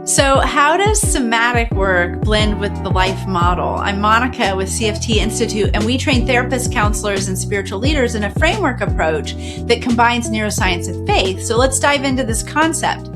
So how does somatic work blend with the life model? I'm Monica with CFT Institute, and we train therapists, counselors, and spiritual leaders in a framework approach that combines neuroscience and faith. So let's dive into this concept.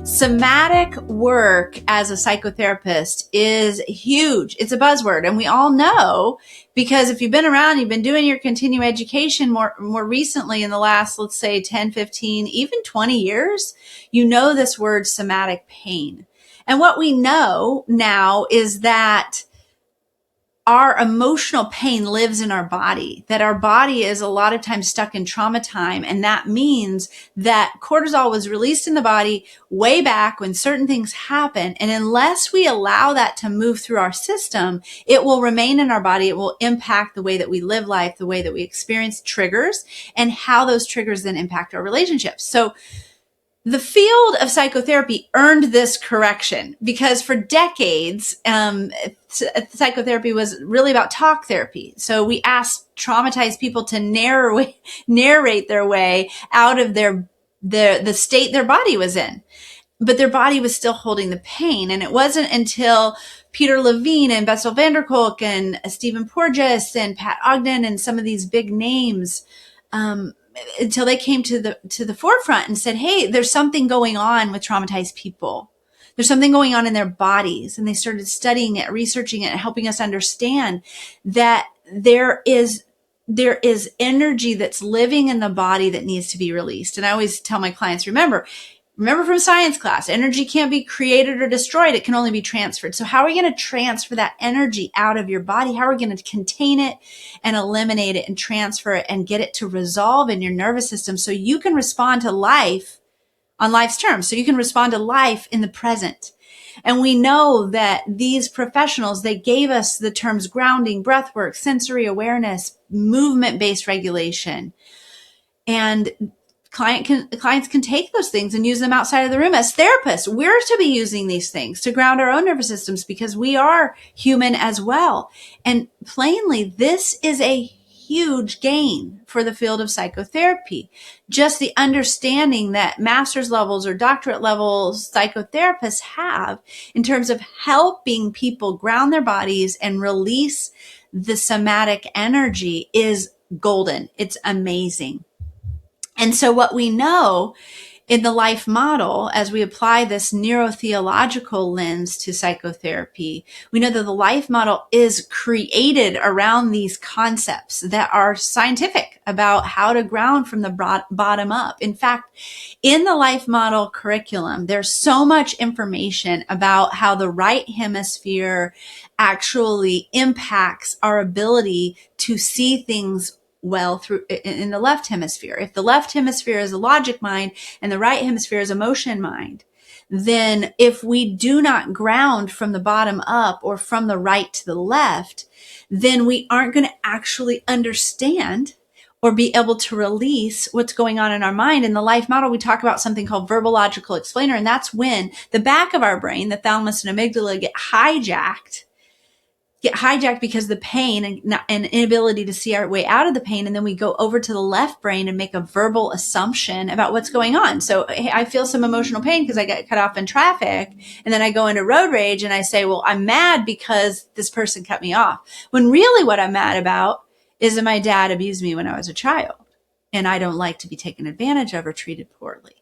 Somatic work as a psychotherapist is huge. It's a buzzword, and we all know, because if you've been around, you've been doing your continuing education more recently in the last, let's say 10, 15, even 20 years, you know this word somatic pain. And what we know now is that our emotional pain lives in our body, that our body is a lot of times stuck in trauma time. And that means that cortisol was released in the body way back when certain things happen. And unless we allow that to move through our system, it will remain in our body. It will impact the way that we live life, the way that we experience triggers, and how those triggers then impact our relationships. So the field of psychotherapy earned this correction because for decades, psychotherapy was really about talk therapy. So we asked traumatized people to narrate their way out of the state their body was in, but their body was still holding the pain. And it wasn't until Peter Levine and Bessel van der Kolk and Stephen Porges and Pat Ogden and some of these big names, until they came to the forefront and said, hey, there's something going on with traumatized people. There's something going on in their bodies. And they started studying it, researching it, and helping us understand that there is energy that's living in the body that needs to be released. And I always tell my clients, remember from science class, energy can't be created or destroyed. It can only be transferred. So how are we going to transfer that energy out of your body? How are we going to contain it and eliminate it and transfer it and get it to resolve in your nervous system so you can respond to life on life's terms, so you can respond to life in the present? And we know that these professionals, they gave us the terms grounding, breath work, sensory awareness, movement-based regulation. And clients can take those things and use them outside of the room. As therapists, we're to be using these things to ground our own nervous systems because we are human as well. And plainly, this is a huge gain for the field of psychotherapy. Just the understanding that master's levels or doctorate levels psychotherapists have in terms of helping people ground their bodies and release the somatic energy is golden. It's amazing. And so what we know in the life model, as we apply this neurotheological lens to psychotherapy, we know that the life model is created around these concepts that are scientific about how to ground from the bottom up. In fact, in the life model curriculum, there's so much information about how the right hemisphere actually impacts our ability to see things well through in the left hemisphere. If the left hemisphere is a logic mind and the right hemisphere is emotion mind, then if we do not ground from the bottom up or from the right to the left, then we aren't going to actually understand or be able to release what's going on in our mind. In the life model, we talk about something called verbal logical explainer, and that's when the back of our brain, the thalamus and amygdala, get hijacked because the pain and inability to see our way out of the pain. And then we go over to the left brain and make a verbal assumption about what's going on. So hey, I feel some emotional pain because I got cut off in traffic. And then I go into road rage and I say, well, I'm mad because this person cut me off. When really what I'm mad about is that my dad abused me when I was a child. And I don't like to be taken advantage of or treated poorly.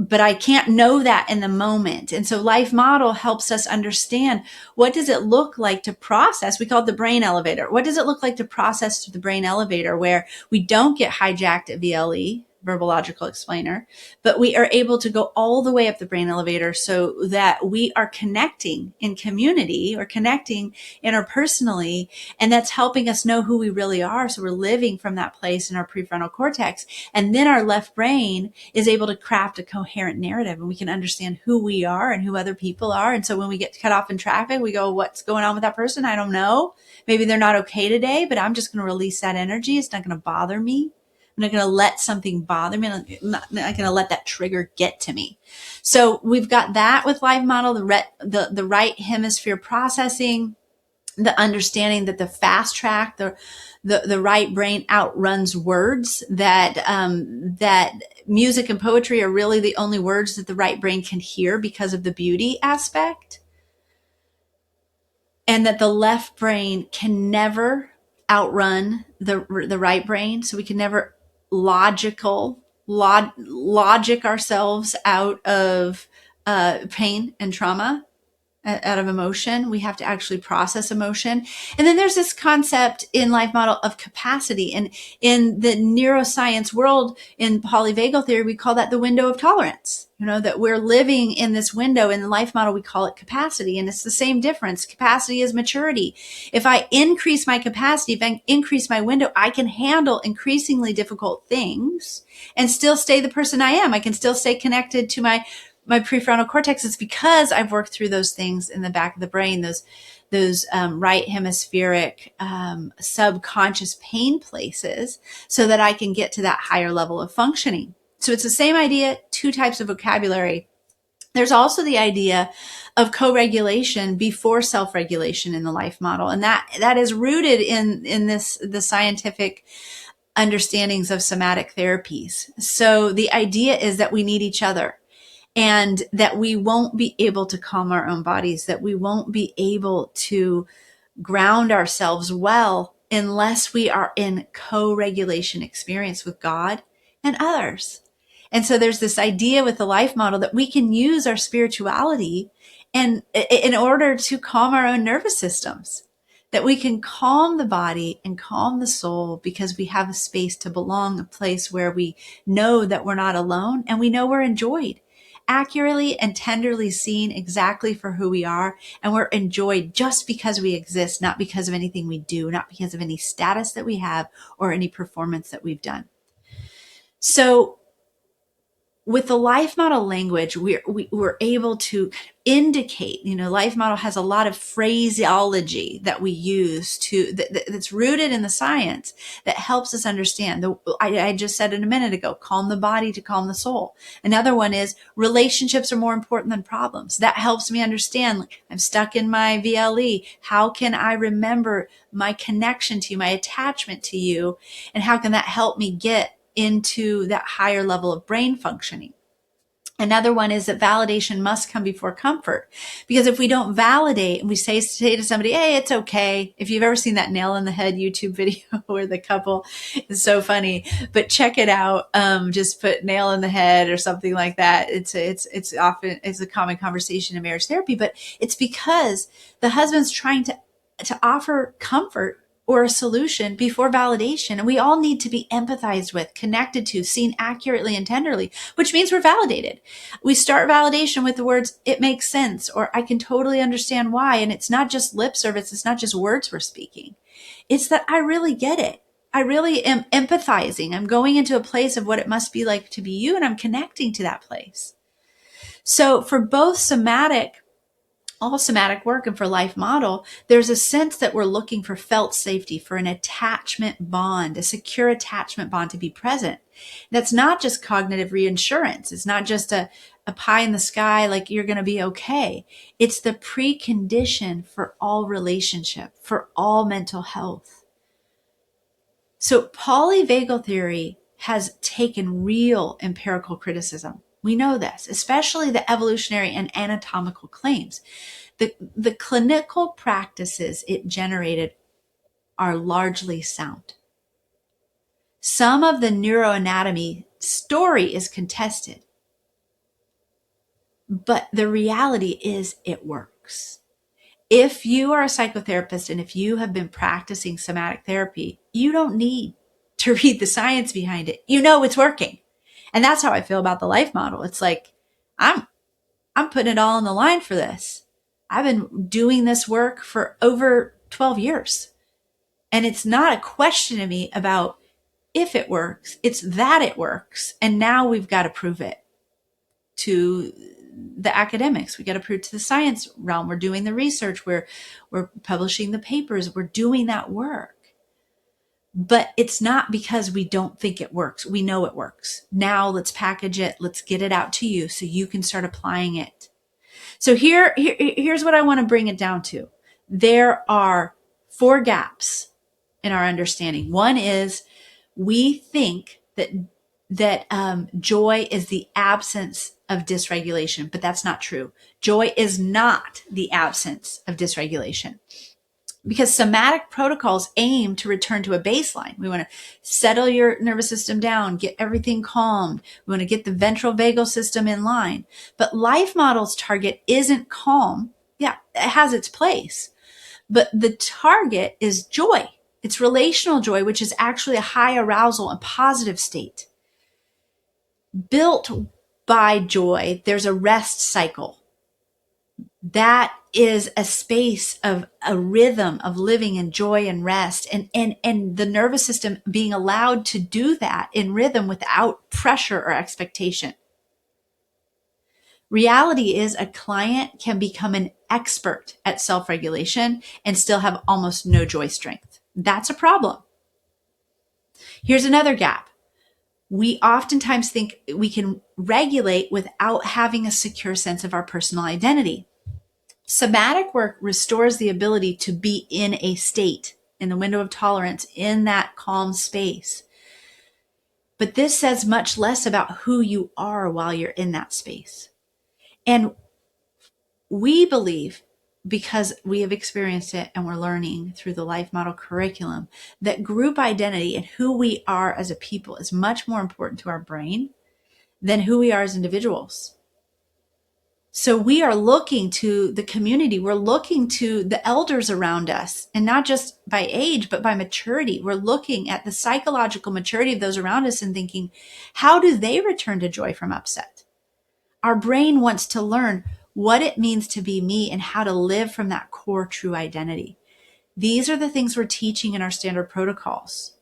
But I can't know that in the moment. And so life model helps us understand, what does it look like to process? We call it the brain elevator. What does it look like to process through the brain elevator where we don't get hijacked at VLE, verbal logical explainer, but we are able to go all the way up the brain elevator so that we are connecting in community or connecting interpersonally. And that's helping us know who we really are. So we're living from that place in our prefrontal cortex. And then our left brain is able to craft a coherent narrative, and we can understand who we are and who other people are. And so when we get cut off in traffic, we go, what's going on with that person? I don't know. Maybe they're not okay today, but I'm just going to release that energy. It's not going to bother me. I'm not going to let something bother me. I'm not going to let that trigger get to me. So we've got that with life model, the right hemisphere processing. the understanding that the fast track, the right brain outruns words, that that music and poetry are really the only words that the right brain can hear because of the beauty aspect, and that the left brain can never outrun the right brain. So we can never logic ourselves out of pain and trauma, out of emotion. We have to actually process emotion. And then there's this concept in life model of capacity. And in the neuroscience world, in polyvagal theory, we call that the window of tolerance. That we're living in this window. In the life model, we call it capacity. And it's the same difference. Capacity is maturity. If I increase my capacity, if I increase my window, I can handle increasingly difficult things and still stay the person I am. I can still stay connected to my prefrontal cortex. Is because I've worked through those things in the back of the brain, those right hemispheric subconscious pain places, so that I can get to that higher level of functioning. So it's the same idea, two types of vocabulary. There's also the idea of co-regulation before self-regulation in the life model, and that is rooted in the scientific understandings of somatic therapies. So the idea is that we need each other, and that we won't be able to calm our own bodies, that we won't be able to ground ourselves well unless we are in co-regulation experience with God and others. And so there's this idea with the life model that we can use our spirituality and in order to calm our own nervous systems, that we can calm the body and calm the soul because we have a space to belong, a place where we know that we're not alone and we know we're enjoyed, accurately and tenderly seen exactly for who we are. And we're enjoyed just because we exist, not because of anything we do, not because of any status that we have or any performance that we've done. So with the life model language, we're able to indicate, life model has a lot of phraseology that we use that's rooted in the science that helps us understand. I just said it a minute ago, calm the body to calm the soul. Another one is relationships are more important than problems. That helps me understand, I'm stuck in my VLE. How can I remember my connection to you, my attachment to you? And how can that help me get into that higher level of brain functioning? Another one is that validation must come before comfort, because if we don't validate and we say to somebody, hey, it's okay. If you've ever seen that nail in the head YouTube video where the couple is so funny, but check it out. Just put nail in the head or something like that. It's a common conversation in marriage therapy, but it's because the husband's trying to offer comfort or a solution before validation. And we all need to be empathized with, connected to, seen accurately and tenderly, which means we're validated. We start validation with the words, it makes sense, or I can totally understand why. And it's not just lip service. It's not just words we're speaking. It's that I really get it. I really am empathizing. I'm going into a place of what it must be like to be you, and I'm connecting to that place. So for both all somatic work and for life model, there's a sense that we're looking for felt safety, for an attachment bond, a secure attachment bond to be present. That's not just cognitive reassurance. It's not just a pie in the sky, like you're going to be okay. It's the precondition for all relationship, for all mental health. So polyvagal theory has taken real empirical criticism. We know this, especially the evolutionary and anatomical claims. The clinical practices it generated are largely sound. Some of the neuroanatomy story is contested, but the reality is it works. If you are a psychotherapist and if you have been practicing somatic therapy, you don't need to read the science behind it. You know it's working. And that's how I feel about the life model. It's like, I'm putting it all on the line for this. I've been doing this work for over 12 years. And it's not a question to me about if it works. It's that it works. And now we've got to prove it to the academics. We got to prove to the science realm. We're doing the research. We're publishing the papers. We're doing that work. But it's not because we don't think it works. We know it works. Now let's package it. Let's get it out to you so you can start applying it. So here's what I want to bring it down to. there are 4 gaps in our understanding. One is we think that joy is the absence of dysregulation, but that's not true. Joy is not the absence of dysregulation, because somatic protocols aim to return to a baseline. We want to settle your nervous system down, get everything calmed. We want to get the ventral vagal system in line. But life model's target isn't calm. Yeah, it has its place. But the target is joy. It's relational joy, which is actually a high arousal and positive state. Built by joy, there's a rest cycle. That is a space of a rhythm of living in joy and rest, and the nervous system being allowed to do that in rhythm without pressure or expectation. Reality is a client can become an expert at self-regulation and still have almost no joy strength. That's a problem. Here's another gap. We oftentimes think we can regulate without having a secure sense of our personal identity. Somatic work restores the ability to be in a state, in the window of tolerance, in that calm space. But this says much less about who you are while you're in that space. And we believe, because we have experienced it and we're learning through the life model curriculum, that group identity and who we are as a people is much more important to our brain than who we are as individuals. So we are looking to the community. We're looking to the elders around us, and not just by age, but by maturity. We're looking at the psychological maturity of those around us and thinking, how do they return to joy from upset? Our brain wants to learn what it means to be me and how to live from that core true identity. These are the things we're teaching in our standard protocols.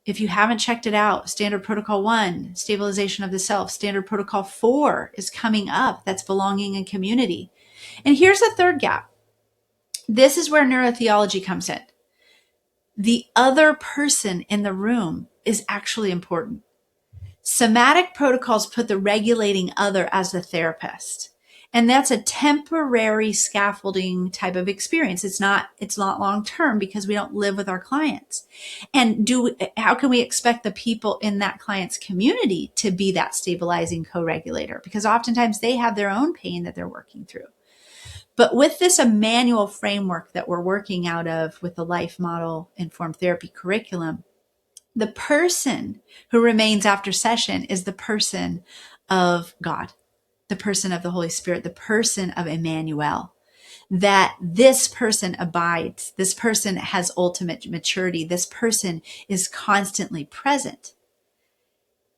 If you haven't checked it out, Standard Protocol 1, Stabilization of the Self. Standard Protocol 4 is coming up. That's belonging in community. And here's the third gap. This is where neurotheology comes in. The other person in the room is actually important. Somatic protocols put the regulating other as the therapist. And that's a temporary scaffolding type of experience. It's not long-term, because we don't live with our clients. And how can we expect the people in that client's community to be that stabilizing co-regulator? Because oftentimes they have their own pain that they're working through. But with this Emmanuel framework that we're working out of with the life model informed therapy curriculum, the person who remains after session is the person of God, the person of the Holy Spirit, the person of Emmanuel. That this person abides, this person has ultimate maturity, this person is constantly present.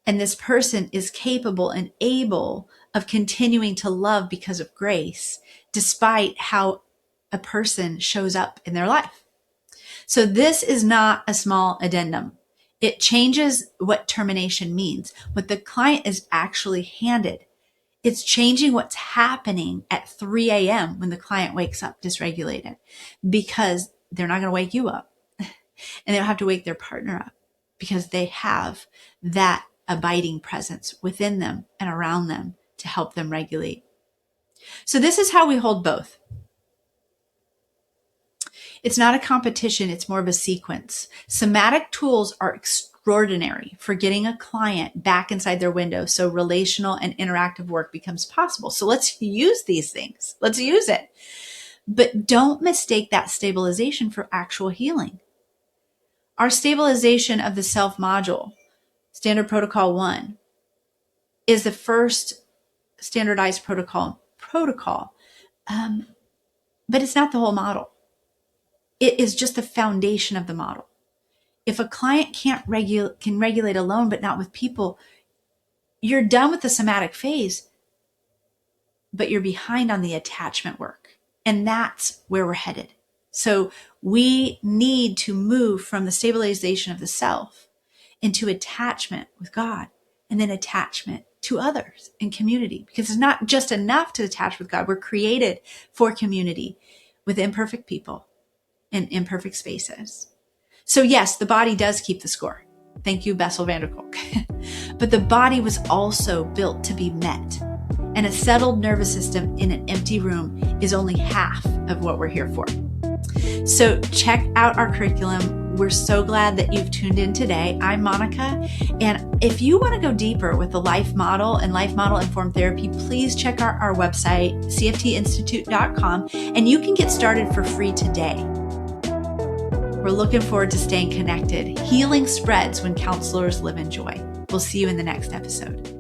And this person is capable and able of continuing to love because of grace, despite how a person shows up in their life. So this is not a small addendum. It changes what termination means. What the client is actually handed. It's changing what's happening at 3 a.m. when the client wakes up dysregulated, because they're not going to wake you up, and they don't have to wake their partner up, because they have that abiding presence within them and around them to help them regulate. So this is how we hold both. It's not a competition. It's more of a sequence. Somatic tools are extraordinary for getting a client back inside their window so relational and interactive work becomes possible. So let's use these things. Let's use it. But don't mistake that stabilization for actual healing. Our stabilization of the self module, Standard Protocol 1, is the first standardized protocol, but it's not the whole model. It is just the foundation of the model. If a client can regulate alone, but not with people, you're done with the somatic phase, but you're behind on the attachment work. And that's where we're headed. So we need to move from the stabilization of the self into attachment with God, and then attachment to others in community, because it's not just enough to attach with God. We're created for community with imperfect people in imperfect spaces. So yes, the body does keep the score. Thank you, Bessel van der Kolk. But the body was also built to be met. And a settled nervous system in an empty room is only half of what we're here for. So check out our curriculum. We're so glad that you've tuned in today. I'm Monica. And if you want to go deeper with the life model and life model informed therapy, please check out our website, cftinstitute.com, and you can get started for free today. We're looking forward to staying connected. Healing spreads when counselors live in joy. We'll see you in the next episode.